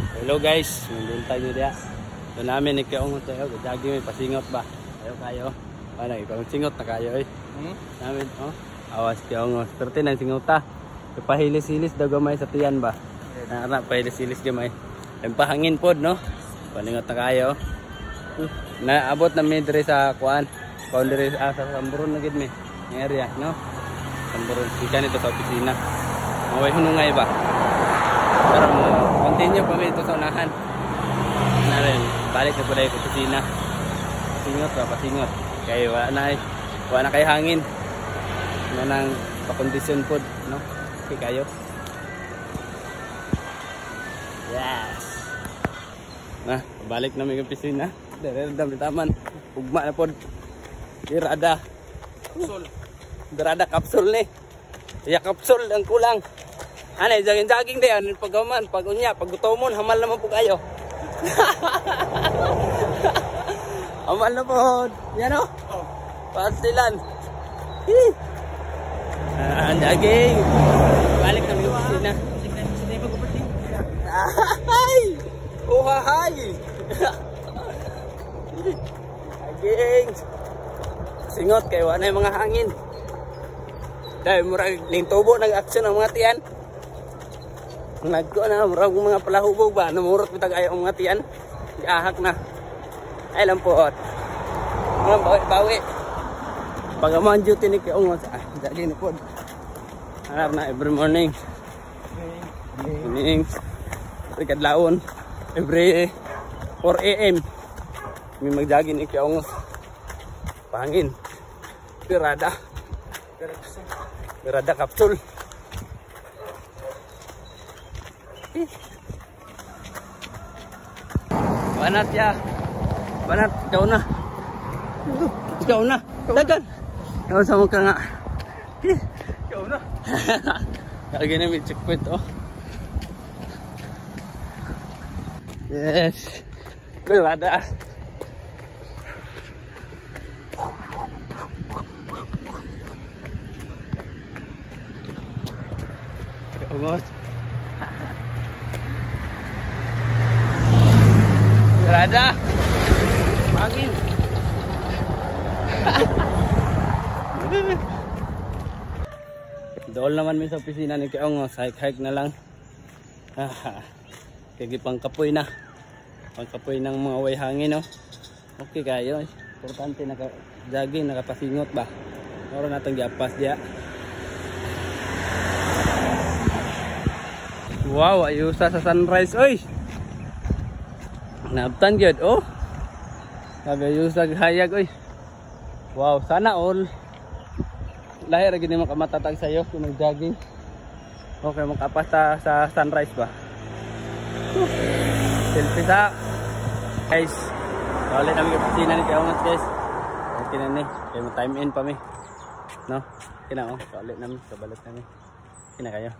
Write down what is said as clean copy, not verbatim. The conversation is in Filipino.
Hello guys, nandun tayo diya. Ito namin ikaw tayo, gagi may pasingot ba? Kayo. Ano, ikaw singot na kayo eh. Namin, oh. Awas kayo ng swerte ng singota. Ipahilis-hilis daw gamay sa tiyan ba? Anak, pahilis-hilis gamay. Ang pahangin pod, no? Paningot na kayo. Naabot na may dire sa kuan. Boundary sa Samburon na gid mi. Area, no? Samburon. Ikan ito sa opisina. Maway hunungay ba? Pero mo continue pa ito sa unahan. Na rin, balik na po dahil sa opisina. Pasingot. Kaya wala na kay hangin. Na nang pakondisyon po, no? Okay kayo. Yes. Na, balik na may opisina. Dami taman. Ugma na po. Birada kapsul ni. Ya kapsul ang kulang. Ano, jaging-jaging din. Pagkaman, pag-unya, pag-gutomon, hamal naman po kayo. Hamal na po. Yan o. Pastilan. Jaging. Balik na may opisina. Ay! Uhahay! Jaging. Singot kayo, ano yung mga hangin. Dahil murag lintubo nag-aksyon ang mga tiyan. Murag mga palahubog ba, namurot bitag ayaw ang mga tiyan. Ahak na. Ay lang po. Mga bawi. Pagaman duty ni kayo. Jadi na po. Hanap na every morning. Morning. Kadlawon. Every 4 AM. May magjagin ni kayo. Pangin. Birada kapsul. Banat ya. Banat, ikaw na. Dagan. Ikaw sama ka nga. Ikaw na. Lagi na may checkpoint oh. Yes. Birada. Almost. Berada. Pangin. Dool naman may sa opisina ni Keong. Hike na lang. Kaya pangkapoy na. Pangkapoy ng mga way hangin. No? Okay kayo. Importante naka-jogging, nakapasingot ba? Meron natin giapas diya. Wow, ayusa sa sunrise, oy. Nabtan gyud, oh. Sabi ayusa hayag, oy. Wow, sana all. Lahir gini makamatatag sayo kung nag-jogging. Okay, makapas sa sunrise ba. Selfie sa guys. Ulit namin yung pisina ni Kaungat, guys. Okay na ni. Kaya mo time in pa mi. No? Kina oh, ulit namin, kabalat namin. Kina kayo.